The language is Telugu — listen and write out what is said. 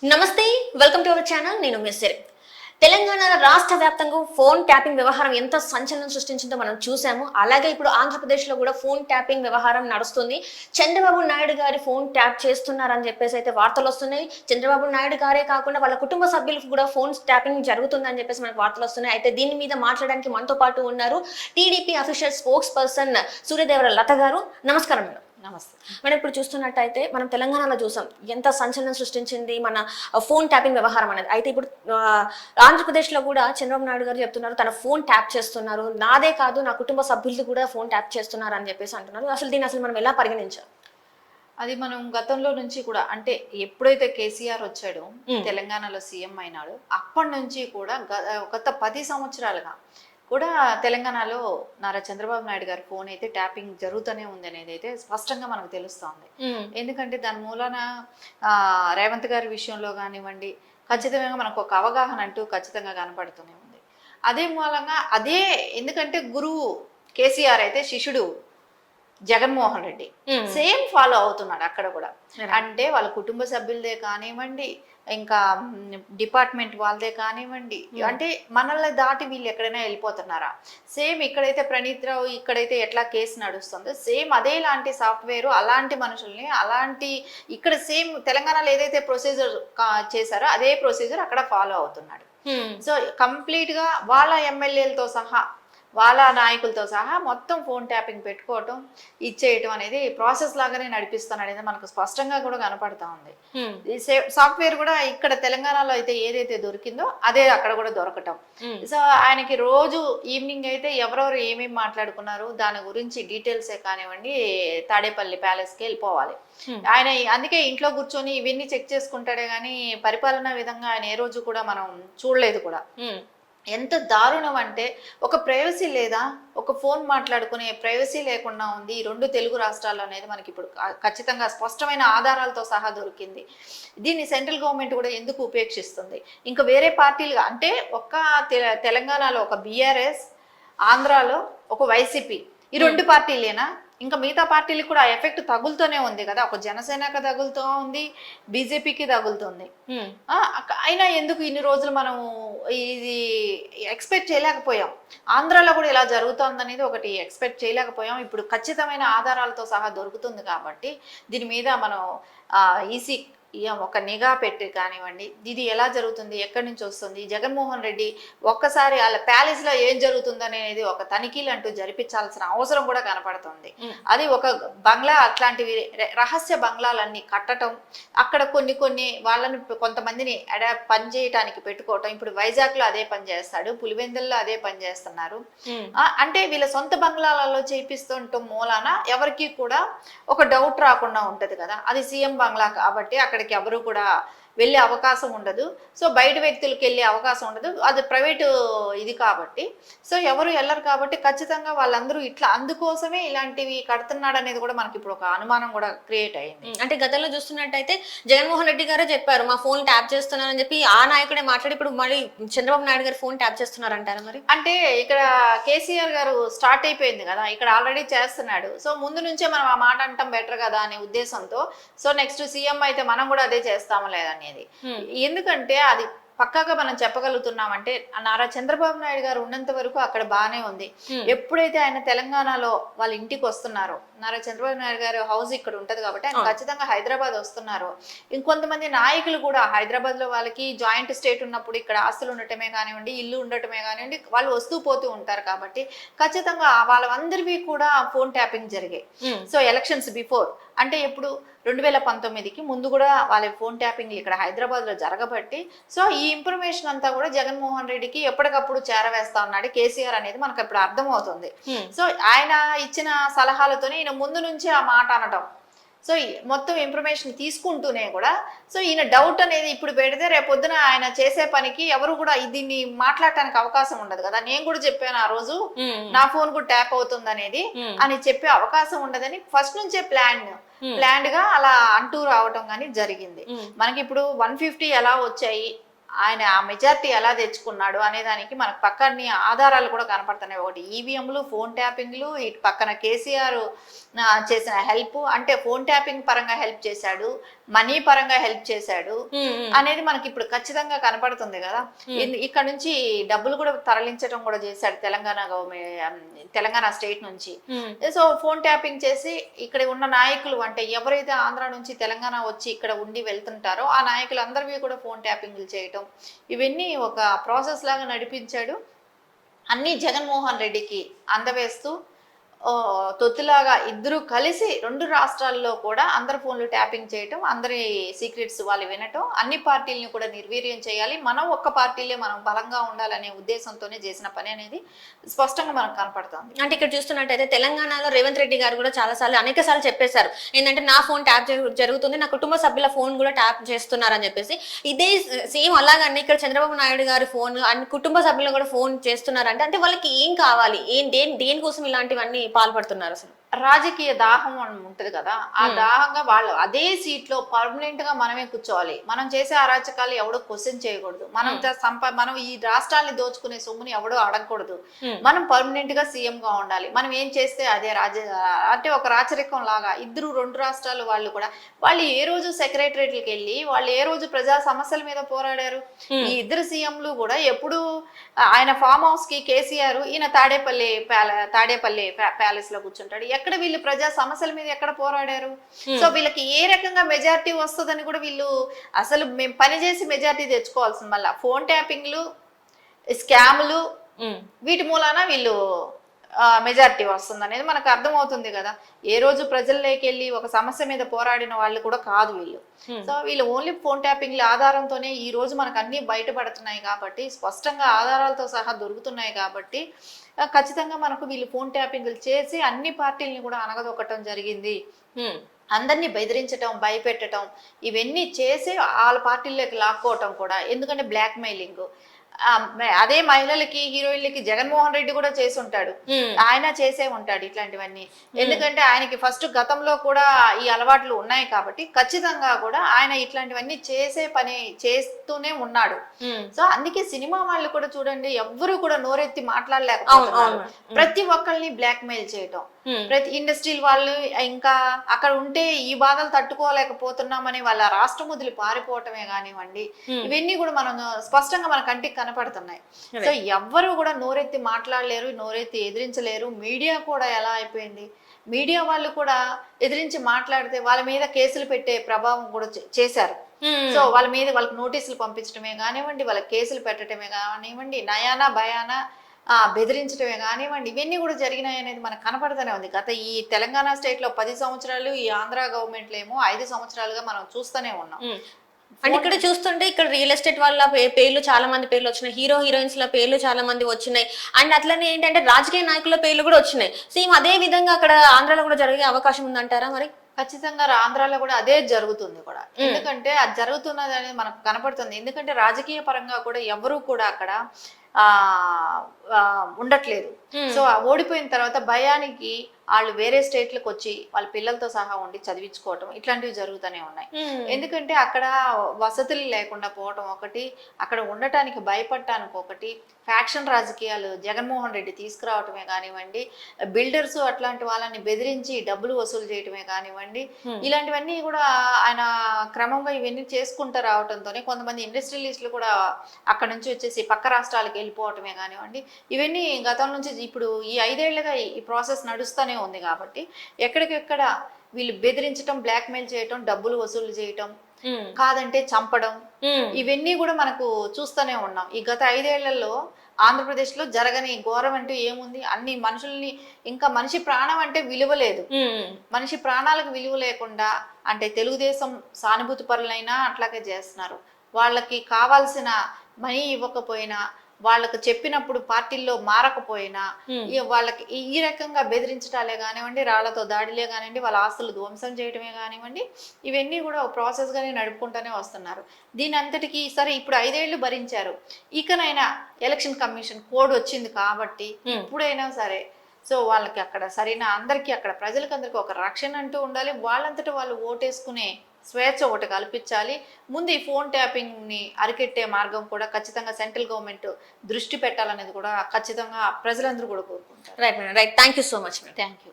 నమస్తే, వెల్కమ్ టు అవర్ ఛానల్. నేను మిస్సరి. తెలంగాణ రాష్ట్ర వ్యాప్తంగా ఫోన్ ట్యాపింగ్ వ్యవహారం ఎంత సంచలనం సృష్టించిందో మనం చూసాము. అలాగే ఇప్పుడు ఆంధ్రప్రదేశ్లో కూడా ఫోన్ ట్యాపింగ్ వ్యవహారం నడుస్తుంది. చంద్రబాబు నాయుడు గారి ఫోన్ ట్యాప్ చేస్తున్నారని చెప్పేసి అయితే వార్తలు వస్తున్నాయి. చంద్రబాబు నాయుడు గారే కాకుండా వాళ్ళ కుటుంబ సభ్యులకు కూడా ఫోన్ ట్యాపింగ్ జరుగుతుందని చెప్పేసి మనకు వార్తలు వస్తున్నాయి. అయితే దీని మీద మాట్లాడడానికి మనతో పాటు ఉన్నారు TDP official spokesperson Suryadevara Latha గారు. నమస్కారం మేడం. నమస్తే మనం ఇప్పుడు చూస్తున్నట్టయితే మనం తెలంగాణలో చూసాం ఎంత సంచలనం సృష్టించింది మన ఫోన్ ట్యాపింగ్ వ్యవహారం అనేది. అయితే ఇప్పుడు ఆంధ్రప్రదేశ్లో కూడా చంద్రబాబు నాయుడు గారు చెప్తున్నారు తన ఫోన్ ట్యాప్ చేస్తున్నారు, నాదే కాదు నా కుటుంబ సభ్యులు కూడా ఫోన్ ట్యాప్ చేస్తున్నారు అని చెప్పేసి అంటున్నారు. దీన్ని మనం ఎలా పరిగణించాం? అది మనం గతంలో నుంచి కూడా అంటే ఎప్పుడైతే కేసీఆర్ వచ్చాడో తెలంగాణలో సీఎం అయినాడు అప్పటి నుంచి కూడా గత 10 సంవత్సరాలుగా కూడా తెలంగాణలో నారా చంద్రబాబు నాయుడు గారి ఫోన్ అయితే ట్యాపింగ్ జరుగుతూనే ఉంది అనేది అయితే స్పష్టంగా మనకు తెలుస్తోంది. ఎందుకంటే దాని మూలన రేవంత్ గారి విషయంలో కానివ్వండి ఖచ్చితంగా మనకు ఒక అవగాహన అంటూ ఖచ్చితంగా కనపడుతూనే ఉంది. అదే మూలంగా ఎందుకంటే గురువు కేసీఆర్ అయితే శిష్యుడు జగన్మోహన్ రెడ్డి సేమ్ ఫాలో అవుతున్నాడు అక్కడ కూడా. అంటే వాళ్ళ కుటుంబ సభ్యులదే కానివ్వండి, ఇంకా డిపార్ట్మెంట్ వాళ్ళదే కానివ్వండి, అంటే మనల్ని దాటి వీళ్ళు ఎక్కడైనా వెళ్ళిపోతున్నారా? సేమ్ ఇక్కడైతే ప్రణీత్ రావు ఇక్కడైతే ఎట్లా కేసు నడుస్తుందో సేమ్ అదేలాంటి సాఫ్ట్వేర్ అలాంటి మనుషుల్ని అలాంటి ఇక్కడ సేమ్ తెలంగాణలో ఏదైతే ప్రొసీజర్ చేశారో అదే ప్రొసీజర్ అక్కడ ఫాలో అవుతున్నాడు. సో కంప్లీట్ గా వాళ్ళ ఎమ్మెల్యేలతో సహా వాళ్ళ నాయకులతో సహా మొత్తం ఫోన్ ట్యాపింగ్ పెట్టుకోవటం ఇచ్చేయటం అనేది ప్రాసెస్ లాగానే నడిపిస్తాను అనేది మనకు స్పష్టంగా కూడా కనపడతా ఉంది. ఈ సాఫ్ట్వేర్ కూడా ఇక్కడ తెలంగాణలో అయితే ఏదైతే దొరికిందో అదే అక్కడ కూడా దొరకటం. సో ఆయనకి రోజు ఈవినింగ్ అయితే ఎవరెవరు ఏమేమి మాట్లాడుకున్నారు దాని గురించి డీటెయిల్సే కానివ్వండి తాడేపల్లి ప్యాలెస్కి వెళ్ళిపోవాలి. ఆయన అందుకే ఇంట్లో కూర్చొని ఇవన్నీ చెక్ చేసుకుంటాడే కానీ పరిపాలనా విధంగా ఆయన ఏ రోజు కూడా మనం చూడలేదు కూడా. ఎంత దారుణం అంటే ఒక ప్రైవసీ లేదా, ఒక ఫోన్ మాట్లాడుకునే ప్రైవసీ లేకుండా ఉంది ఈ 2 తెలుగు రాష్ట్రాల్లో అనేది మనకి ఇప్పుడు ఖచ్చితంగా స్పష్టమైన ఆధారాలతో సహా దొరికింది. దీన్ని సెంట్రల్ గవర్నమెంట్ కూడా ఎందుకు ఉపేక్షిస్తుంది? ఇంకా వేరే పార్టీలు అంటే తెలంగాణలో ఒక బీఆర్ఎస్, ఆంధ్రాలో ఒక వైసీపీ, ఈ 2 పార్టీలేనా? ఇంకా మిగతా పార్టీలకు కూడా ఆ ఎఫెక్ట్ తగులుతూనే ఉంది కదా. ఒక జనసేనకు తగులుతూ ఉంది, బీజేపీకి తగులుతుంది. అయినా ఎందుకు ఇన్ని రోజులు మనం ఇది ఎక్స్పెక్ట్ చేయలేకపోయాం? ఆంధ్రాలో కూడా ఇలా జరుగుతుంది అనేది ఒకటి ఎక్స్పెక్ట్ చేయలేకపోయాం. ఇప్పుడు ఖచ్చితమైన ఆధారాలతో సహా దొరుకుతుంది కాబట్టి దీని మీద మనం ఈసీ ఒక నిఘా పెట్టి కానివ్వండి ఇది ఎలా జరుగుతుంది, ఎక్కడి నుంచి వస్తుంది, జగన్మోహన్ రెడ్డి ఒక్కసారి వాళ్ళ ప్యాలెస్ లో ఏం జరుగుతుంది అనేది ఒక తనిఖీలు అంటూ జరిపించాల్సిన అవసరం కూడా కనపడుతుంది. అది ఒక బంగ్లా అట్లాంటివి రహస్య బంగ్లాలన్నీ కట్టడం, అక్కడ కొన్ని వాళ్ళని కొంతమందిని పని చేయటానికి పెట్టుకోవటం. ఇప్పుడు వైజాగ్ లో అదే పని చేస్తాడు, పులివెందుల్లో అదే పని చేస్తున్నారు. అంటే వీళ్ళ సొంత బంగ్లాలలో చేపిస్తుండటం మూలాన ఎవరికి కూడా ఒక డౌట్ రాకుండా ఉంటది కదా. అది సీఎం బంగ్లా కాబట్టి అక్కడికి ఎవరు కూడా వెళ్ళే అవకాశం ఉండదు. సో బయట వ్యక్తులకి వెళ్ళే అవకాశం ఉండదు, అది ప్రైవేటు ఇది కాబట్టి. సో ఎవరు వెళ్ళరు కాబట్టి ఖచ్చితంగా వాళ్ళందరూ ఇట్లా అందుకోసమే ఇలాంటివి కడుతున్నాడు అనేది కూడా మనకి ఇప్పుడు ఒక అనుమానం కూడా క్రియేట్ అయింది. అంటే గతంలో చూస్తున్నట్టయితే జగన్మోహన్ రెడ్డి గారే చెప్పారు మా ఫోన్ ట్యాప్ చేస్తున్నారని చెప్పి, ఆ నాయకుడే మాట్లాడి ఇప్పుడు మళ్ళీ చంద్రబాబు నాయుడు గారు ఫోన్ ట్యాప్ చేస్తున్నారంటారా? మరి అంటే ఇక్కడ కేసీఆర్ గారు స్టార్ట్ అయిపోయింది కదా, ఇక్కడ ఆల్రెడీ చేస్తున్నాడు. సో ముందు నుంచే మనం ఆ మాట అంటాం బెటర్ కదా అనే ఉద్దేశంతో సో నెక్స్ట్ సీఎం అయితే మనం కూడా అదే చేస్తాము లేదని. ఎందుకంటే అది పక్కాగా మనం చెప్పగలుగుతున్నామంటే నారా చంద్రబాబు నాయుడు గారు ఉన్నంత వరకు అక్కడ బాగానే ఉంది. ఎప్పుడైతే ఆయన తెలంగాణలో వాళ్ళ ఇంటికి వస్తున్నారో, నారా చంద్రబాబు నాయుడు గారు హౌస్ ఇక్కడ ఉంటది కాబట్టి ఆయన ఖచ్చితంగా హైదరాబాద్ వస్తున్నారు. ఇంకొంతమంది నాయకులు కూడా హైదరాబాద్ లో వాళ్ళకి జాయింట్ స్టేట్ ఉన్నప్పుడు ఇక్కడ ఆస్తులు ఉండటమే కానివ్వండి, ఇల్లు ఉండటమే కానివ్వండి, వాళ్ళు వస్తూ పోతూ ఉంటారు కాబట్టి ఖచ్చితంగా వాళ్ళందరివి కూడా ఫోన్ ట్యాపింగ్ జరిగాయి. సో ఎలక్షన్స్ బిఫోర్ అంటే ఎప్పుడు 2019కి ముందు కూడా వాళ్ళ ఫోన్ ట్యాపింగ్ ఇక్కడ హైదరాబాద్ లో జరగబట్టి సో ఈ ఇన్ఫర్మేషన్ అంతా కూడా జగన్మోహన్ రెడ్డికి ఎప్పటికప్పుడు చేరవేస్తా ఉన్నాడు కేసీఆర్ అనేది మనకు ఇప్పుడు అర్థమవుతుంది. సో ఆయన ఇచ్చిన సలహాలతోనే ఈయన ముందు నుంచే ఆ మాట అనటం, సో మొత్తం ఇన్ఫర్మేషన్ తీసుకుంటూనే కూడా సో ఈయన డౌట్ అనేది ఇప్పుడు పెడితే రేపొద్దున ఆయన చేసే పనికి ఎవరు కూడా దీన్ని మాట్లాడటానికి అవకాశం ఉండదు కదా. నేను కూడా చెప్పాను ఆ రోజు నా ఫోన్ కూడా ట్యాప్ అవుతుంది అనేది అని చెప్పే అవకాశం ఉండదని ఫస్ట్ నుంచే ప్లాన్డ్ గా అలా అంటూ రావటం కానీ జరిగింది. మనకి ఇప్పుడు 150 ఎలా వచ్చాయి, ఆయన ఆ మెజార్టీ ఎలా తెచ్చుకున్నాడు అనే దానికి మనకు పక్కన్ని ఆధారాలు కూడా కనపడుతున్నాయి. ఒకటి ఈవీఎంలు, ఫోన్ ట్యాపింగ్లు, ఇటు పక్కన కేసీఆర్ చేసిన హెల్ప్, అంటే ఫోన్ ట్యాపింగ్ పరంగా హెల్ప్ చేశాడు, మనీ పరంగా హెల్ప్ చేశాడు అనేది మనకి ఇప్పుడు ఖచ్చితంగా కనపడుతుంది కదా. ఇక్కడ నుంచి డబ్బులు కూడా తరలించడం కూడా చేశాడు తెలంగాణ గవర్నమెంట్, తెలంగాణ స్టేట్ నుంచి. సో ఫోన్ ట్యాపింగ్ చేసి ఇక్కడ ఉన్న నాయకులు, అంటే ఎవరైతే ఆంధ్ర నుంచి తెలంగాణ వచ్చి ఇక్కడ ఉండి వెళ్తుంటారో ఆ నాయకులు అందరివి కూడా ఫోన్ ట్యాపింగ్లు చేయటం, ఇవన్నీ ఒక ప్రాసెస్ లాగా నడిపించాడు. అన్నీ జగన్మోహన్ రెడ్డికి అందవేస్తూ తొత్తులాగా ఇద్దరు కలిసి 2 రాష్ట్రాల్లో కూడా అందరి ఫోన్లు ట్యాపింగ్ చేయటం, అందరి సీక్రెట్స్ వాళ్ళు వినటం, అన్ని పార్టీలను కూడా నిర్వీర్యం చేయాలి, మనం ఒక్క పార్టీలే మనం బలంగా ఉండాలనే ఉద్దేశంతోనే చేసిన పని అనేది స్పష్టంగా మనకు కనపడుతుంది. అంటే ఇక్కడ చూస్తున్నట్టయితే తెలంగాణలో రేవంత్ రెడ్డి గారు కూడా అనేక సార్లు చెప్పేశారు ఏంటంటే నా ఫోన్ ట్యాప్ జరుగుతుంది, నా కుటుంబ సభ్యుల ఫోన్ కూడా ట్యాప్ చేస్తున్నారని చెప్పేసి. ఇదే సేమ్ అలాగని ఇక్కడ చంద్రబాబు నాయుడు గారి ఫోన్ అన్ని కుటుంబ సభ్యులు కూడా ఫోన్ చేస్తున్నారంటే అంటే వాళ్ళకి ఏం కావాలి, దేనికోసం ఇలాంటివన్నీ పాల్పడుతున్నారు? అసలు రాజకీయ దాహం అని ఉంటది కదా, ఆ దాహంగా వాళ్ళు అదే సీట్ లో పర్మనెంట్ గా మనమే కూర్చోవాలి, మనం చేసే అరాచకాలు ఎవడో క్వశ్చన్ చేయకూడదు, మనం ఈ రాష్ట్రాన్ని దోచుకునే సొమ్ముని ఎవడో అడగకూడదు, మనం పర్మనెంట్ గా సీఎం గా ఉండాలి, మనం ఏం చేస్తే అదే అంటే ఒక రాచరికం లాగా. ఇద్దరు 2 రాష్ట్రాలు వాళ్ళు కూడా వాళ్ళు ఏ రోజు సెక్రటరేట్లకు వెళ్ళి వాళ్ళు ఏ రోజు ప్రజా సమస్యల మీద పోరాడారు? ఈ ఇద్దరు సీఎంలు కూడా ఎప్పుడు ఆయన ఫామ్ హౌస్ కి కేసీఆర్, ఈయన తాడేపల్లి ప్యాలెస్ లో కూర్చుంటాడు. ఎక్కడ వీళ్ళు ప్రజా సమస్యల మీద ఎక్కడ పోరాడారు? సో వీళ్ళకి ఏ రకంగా మెజారిటీ వస్తుందని కూడా వీళ్ళు అసలు మేము పనిచేసి మెజారిటీ తెచ్చుకోవాల్సింది. మళ్ళీ ఫోన్ ట్యాపింగ్లు, స్కామ్లు, వీటి మూలాన వీళ్ళు మెజారిటీ వస్తుంది అనేది మనకు అర్థమవుతుంది కదా. ఏ రోజు ప్రజల్లోకి వెళ్ళి ఒక సమస్య మీద పోరాడిన వాళ్ళు కూడా కాదు వీళ్ళు. సో వీళ్ళు ఓన్లీ ఫోన్ ట్యాపింగ్ల ఆధారంతోనే ఈ రోజు మనకు అన్ని బయటపడుతున్నాయి కాబట్టి, స్పష్టంగా ఆధారాలతో సహా దొరుకుతున్నాయి కాబట్టి ఖచ్చితంగా మనకు వీళ్ళు ఫోన్ ట్యాపింగ్లు చేసి అన్ని పార్టీలని కూడా అనగదొక్కటం జరిగింది. అందరినీ బెదిరించటం, భయపెట్టడం, ఇవన్నీ చేసి వాళ్ళ పార్టీల్లోకి లాక్కోవటం కూడా. ఎందుకంటే బ్లాక్ మెయిలింగ్ అదే మహిళలకి, హీరోయిన్లకి జగన్మోహన్ రెడ్డి కూడా చేసి ఉంటాడు, ఆయన చేసే ఉంటాడు ఇట్లాంటివన్నీ. ఎందుకంటే ఆయనకి ఫస్ట్ గతంలో కూడా ఈ అలవాట్లు ఉన్నాయి కాబట్టి ఖచ్చితంగా కూడా ఆయన ఇట్లాంటివన్నీ చేసే పని చేస్తూనే ఉన్నాడు. సో అందుకే సినిమా వాళ్ళు కూడా చూడండి, ఎవ్వరు కూడా నోరెత్తి మాట్లాడలేకపోతున్నారు. ప్రతి ఒక్కరిని బ్లాక్ మెయిల్ చేయటం, ప్రతి ఇండస్ట్రీల వాళ్ళు ఇంకా అక్కడ ఉంటే ఈ బాధలు తట్టుకోలేకపోతున్నామని వాళ్ళ రాష్ట్రం వదిలి పారిపోవటమే కానివ్వండి, ఇవన్నీ కూడా మనం స్పష్టంగా మన కంటికి కనపడుతున్నాయి. సో ఎవ్వరు కూడా నోరెత్తి మాట్లాడలేరు, నోరెత్తి ఎదిరించలేరు. మీడియా కూడా ఎలా అయిపోయింది, మీడియా వాళ్ళు కూడా ఎదిరించి మాట్లాడితే వాళ్ళ మీద కేసులు పెట్టే ప్రభావం కూడా చేశారు. సో వాళ్ళకి నోటీసులు పంపించడమే కానివ్వండి, వాళ్ళకి కేసులు పెట్టడమే కానివ్వండి, నయానా భయానా బెదిరించడమే కానివ్వండి, ఇవన్నీ కూడా జరిగినాయి అనేది మనకు కనపడుతూనే ఉంది. గత ఈ తెలంగాణ స్టేట్ లో 10 సంవత్సరాలు, ఈ ఆంధ్ర గవర్నమెంట్ లో ఏమో 5 సంవత్సరాలుగా మనం చూస్తూనే ఉన్నాం. అంటే ఇక్కడ చూస్తుంటే ఇక్కడ రియల్ ఎస్టేట్ వాళ్ళ పేర్లు చాలా మంది పేర్లు వచ్చినాయి, హీరోయిన్స్ ల పేర్లు చాలా మంది వచ్చినాయి, అండ్ అట్లనే ఏంటంటే రాజకీయ నాయకుల పేర్లు కూడా వచ్చినాయి. సేమ్ అదే విధంగా అక్కడ ఆంధ్రాలో కూడా జరిగే అవకాశం ఉందంటారా? మరి ఖచ్చితంగా ఆంధ్రాలో కూడా అదే జరుగుతుంది కూడా. ఎందుకంటే అది జరుగుతున్నది అనేది మనకు కనపడుతుంది. ఎందుకంటే రాజకీయ పరంగా కూడా ఎవరు కూడా అక్కడ ఉండట్లేదు. సో ఓడిపోయిన తర్వాత భయానికి వాళ్ళు వేరే స్టేట్లకు వచ్చి వాళ్ళ పిల్లలతో సహా ఉండి చదివించుకోవటం, ఇట్లాంటివి జరుగుతూనే ఉన్నాయి. ఎందుకంటే అక్కడ వసతులు లేకుండా పోవటం ఒకటి, అక్కడ ఉండటానికి భయపడటానికి ఒకటి, ఫ్యాక్షన్ రాజకీయాలు జగన్మోహన్ రెడ్డి తీసుకురావటమే కానివ్వండి, బిల్డర్స్ అట్లాంటి వాళ్ళని బెదిరించి డబ్బులు వసూలు చేయటమే కానివ్వండి, ఇలాంటివన్నీ కూడా ఆయన క్రమంగా ఇవన్నీ చేసుకుంటూ రావడంతోనే కొంతమంది ఇండస్ట్రియలిస్టులు కూడా అక్కడ నుంచి వచ్చేసి పక్క రాష్ట్రాలకు వెళ్ళిపోవటమే కానివ్వండి, ఇవన్నీ గతం నుంచి ఇప్పుడు ఈ 5 ఏళ్లుగా ఈ ప్రాసెస్ నడుస్తూనే ఉంది. కాబట్టి ఎక్కడికెక్కడ వీళ్ళు బెదిరించడం, బ్లాక్ మెయిల్ చేయటం, డబ్బులు వసూలు చేయటం, కాదంటే చంపడం, ఇవన్నీ కూడా మనకు చూస్తూనే ఉన్నాం. ఈ గత 5 ఏళ్లలో ఆంధ్రప్రదేశ్ లో జరగని ఘోరం అంటూ ఏముంది? అన్ని మనుషుల్ని, ఇంకా మనిషి ప్రాణం అంటే విలువ లేదు, మనిషి ప్రాణాలకు విలువ లేకుండా అంటే తెలుగుదేశం సానుభూతి పరులైనా అట్లాగే చేస్తున్నారు. వాళ్ళకి కావాల్సిన మనీ ఇవ్వకపోయినా, వాళ్ళకు చెప్పినప్పుడు పార్టీల్లో మారకపోయినా, వాళ్ళకి ఈ రకంగా బెదిరించడాలే కానివ్వండి, రాళ్లతో దాడిలే కానివ్వండి, వాళ్ళ ఆస్తులు ధ్వంసం చేయడమే కానివ్వండి, ఇవన్నీ కూడా ఒక ప్రాసెస్ గానే నడుపుకుంటూనే వస్తున్నారు. దీని అంతటికి సరే ఇప్పుడు 5 ఏళ్లు భరించారు, ఇకనైనా ఎలక్షన్ కమిషన్ కోడ్ వచ్చింది కాబట్టి ఇప్పుడైనా సరే సో వాళ్ళకి అక్కడ సరైన అందరికీ అక్కడ ప్రజలకందరికీ ఒక రక్షణ అంటూ ఉండాలి. వాళ్ళంతటా వాళ్ళు ఓటేసుకునే స్వేచ్ఛ ఒకటి కల్పించాలి. ముందు ఈ ఫోన్ ట్యాపింగ్ ని అరికెట్టే మార్గం కూడా ఖచ్చితంగా సెంట్రల్ గవర్నమెంట్ దృష్టి పెట్టాలనేది కూడా ఖచ్చితంగా ప్రజలందరూ కూడా కోరుకుంటారు. Right madam, right. Thank you so much madam. Thank you.